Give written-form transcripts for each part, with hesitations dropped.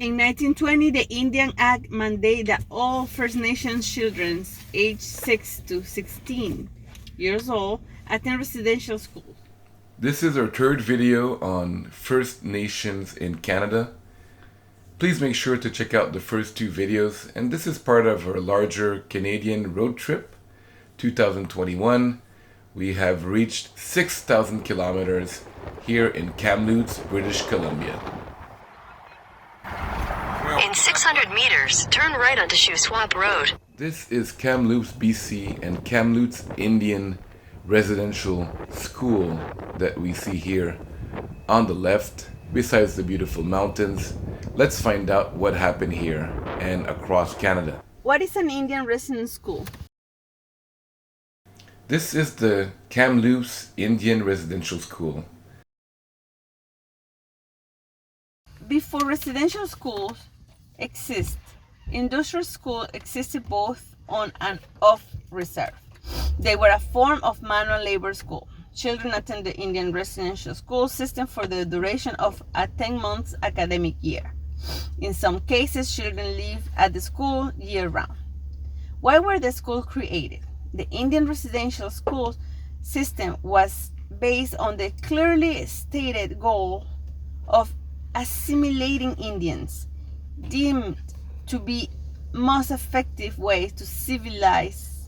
In 1920, the Indian Act mandated that all First Nations children aged 6 to 16 years old attend residential schools. This is our third video on First Nations in Canada. Please make sure to check out the first two videos, and this is part of our larger Canadian road trip, 2021. We have reached 6,000 kilometers here in Kamloops, British Columbia. In 600 meters, turn right onto Shoe Swamp Road. This is Kamloops, BC, and Kamloops Indian Residential School that we see here on the left, besides the beautiful mountains. Let's find out what happened here and across Canada. What is an Indian residence school? This is the Kamloops Indian Residential School. Before residential schools exist, industrial schools existed both on and off reserve. They were a form of manual labor school. Children attend the Indian residential school system for the duration of a 10-month academic year. In some cases, children live at the school year-round. Why were the schools created? The Indian residential school system was based on the clearly stated goal of assimilating Indians, deemed to be most effective way to civilize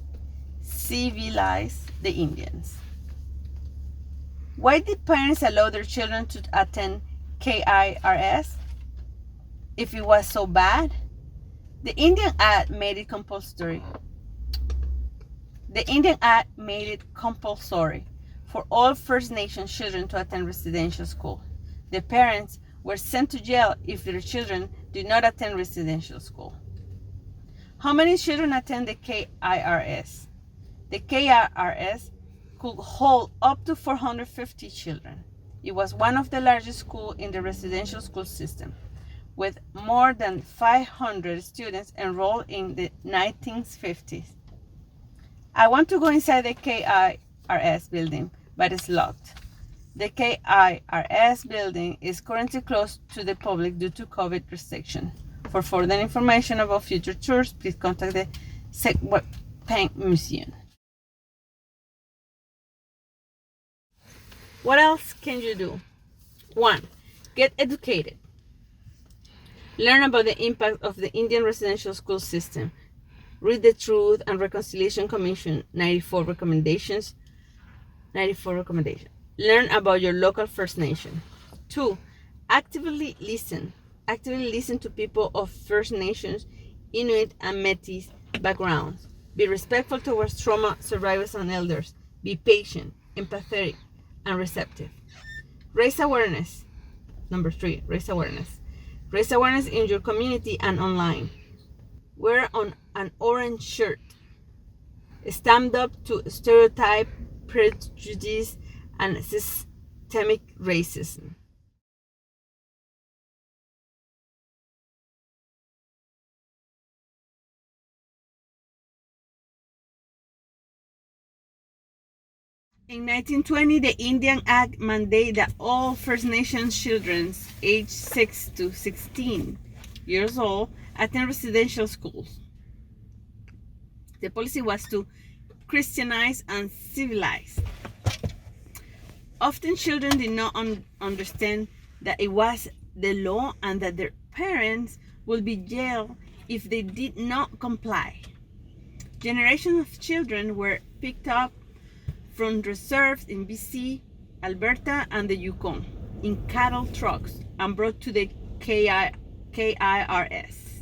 the Indians. Why did parents allow their children to attend K.I.R.S. if it was so bad? The Indian Act made it compulsory. The Indian Act made it compulsory for all First Nation children to attend residential school. The parents were sent to jail if their children did not attend residential school. How many children attend the K.I.R.S? The K.I.R.S could hold up to 450 children. It was one of the largest schools in the residential school system, with more than 500 students enrolled in the 1950s. I want to go inside the K.I.R.S building, but it's locked. The K.I.R.S building is currently closed to the public due to COVID restriction. For further information about future tours, please contact the Sekwapeng Museum. What else can you do? 1. Get educated. Learn about the impact of the Indian residential school system. Read the Truth and Reconciliation Commission 94 recommendations. Learn about your local First Nation. 2. Actively listen. Actively listen to people of First Nations, Inuit, and Metis backgrounds. Be respectful towards trauma survivors and elders. Be patient, empathetic, and receptive. Raise awareness. Number 3, raise awareness. Raise awareness in your community and online. Wear on an orange shirt. Stand up to stereotype, prejudice, and systemic racism. In 1920, the Indian Act mandated that all First Nations children aged 6 to 16 years old attend residential schools. The policy was to Christianize and civilize. Often children did not understand that it was the law and that their parents would be jailed if they did not comply. Generations of children were picked up from reserves in BC, Alberta, and the Yukon in cattle trucks and brought to the K.I.R.S.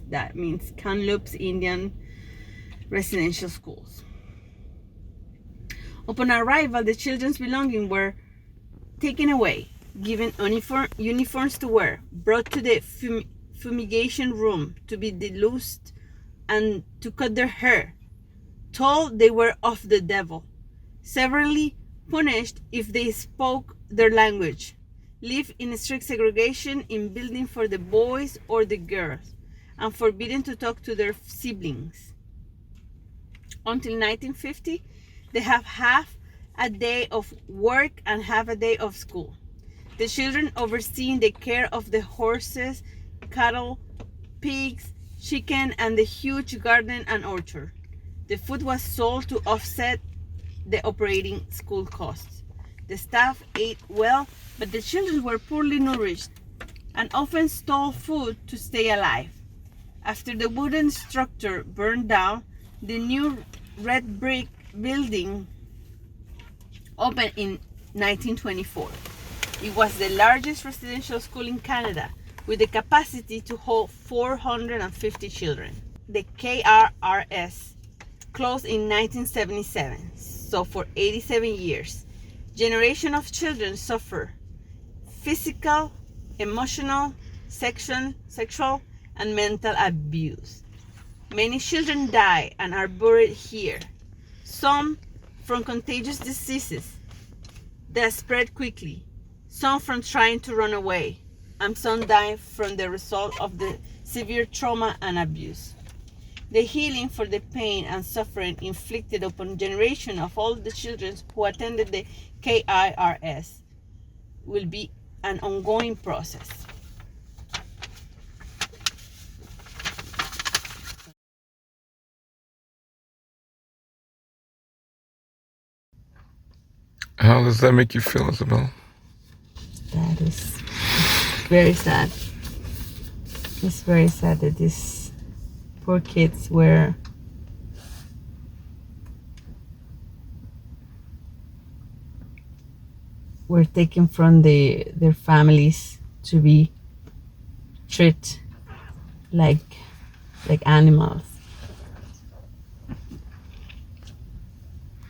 That means Kamloops Indian Residential Schools. Upon arrival, the children's belongings were taken away, given uniforms to wear, brought to the fumigation room to be deloused and to cut their hair, told they were of the devil, severely punished if they spoke their language, lived in strict segregation in building for the boys or the girls, and forbidden to talk to their siblings. Until 1950, they have half a day of work and half a day of school. The children overseeing the care of the horses, cattle, pigs, chicken, and the huge garden and orchard. The food was sold to offset the operating school costs. The staff ate well, but the children were poorly nourished and often stole food to stay alive. After the wooden structure burned down, the new red brick building opened in 1924. It was the largest residential school in Canada, with the capacity to hold 450 children. The K.I.R.S. closed in 1977, so for 87 years, generations of children suffer physical, emotional, sexual, and mental abuse. Many children die and are buried here, some from contagious diseases that spread quickly, some from trying to run away, and some die from the result of the severe trauma and abuse. The healing for the pain and suffering inflicted upon generations of all the children who attended the K.I.R.S. will be an ongoing process. How does that make you feel, Isabel? That is very sad. It's very sad that these poor kids were taken from their families to be treated like animals.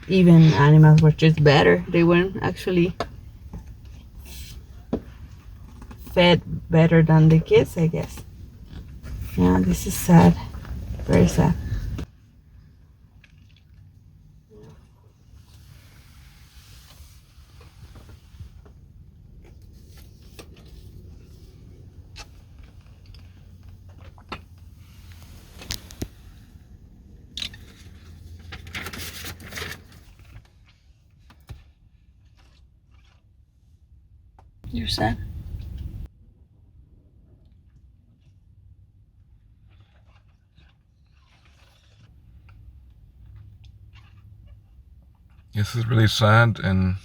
Even animals were treated better. They weren't actually fed better than the kids, I guess. Yeah, this is sad. Very sad. You're sad? This is really sad, and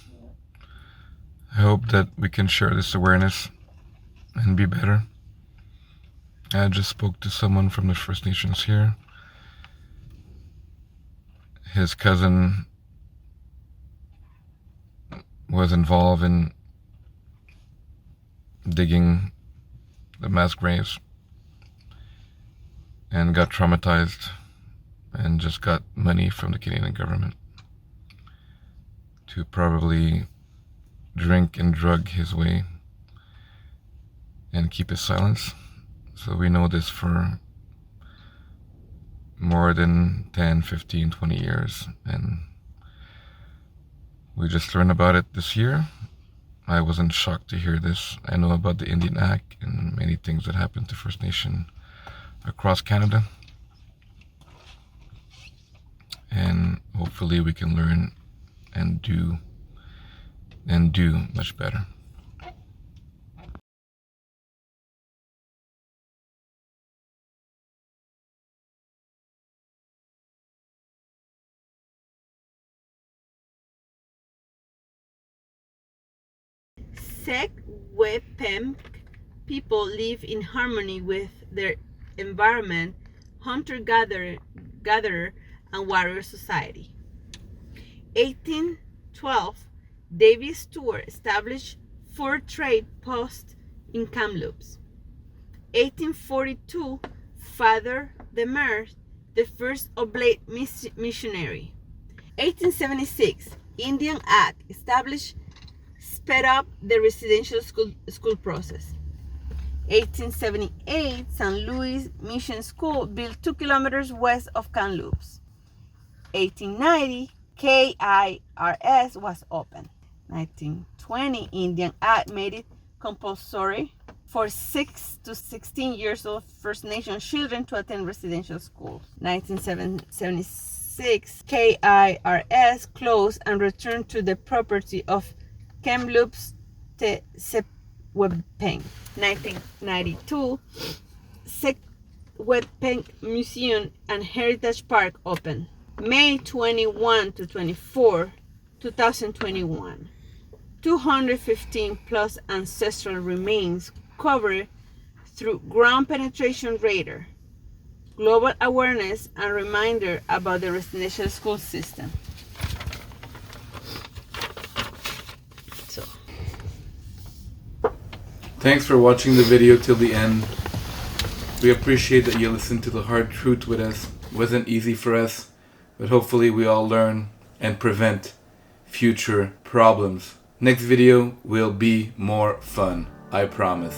I hope that we can share this awareness and be better. I just spoke to someone from the First Nations here. His cousin was involved in digging the mass graves and got traumatized and just got money from the Canadian government to probably drink and drug his way and keep his silence. So we know this for more than 10, 15, 20 years, and we just learned about it this year. I wasn't shocked to hear this. I know about the Indian Act and many things that happened to First Nation across Canada, and hopefully we can learn and do much better. Sek-Wepemc people live in harmony with their environment, hunter-gatherer and warrior society. 1812, David Stewart established fur trade post in Kamloops. 1842, Father Demers, the first oblate missionary. 1876, Indian Act established sped up the residential school process. 1878, St. Louis Mission School built 2 kilometers west of Kamloops. 1890, K.I.R.S. was opened. 1920, Indian Act made it compulsory for 6 to 16 years old First Nation children to attend residential schools. 1976, K.I.R.S. closed and returned to the property of Kamloops te Sek-Wepemc. 1992, Wet Paint Museum and Heritage Park open. May 21 to 24, 2021. 215 plus ancestral remains covered through ground penetration radar, global awareness, and reminder about the residential school system. So, thanks for watching the video till the end. We appreciate that you listened to the hard truth with us. It wasn't easy for us, but hopefully we all learn and prevent future problems. Next video will be more fun, I promise.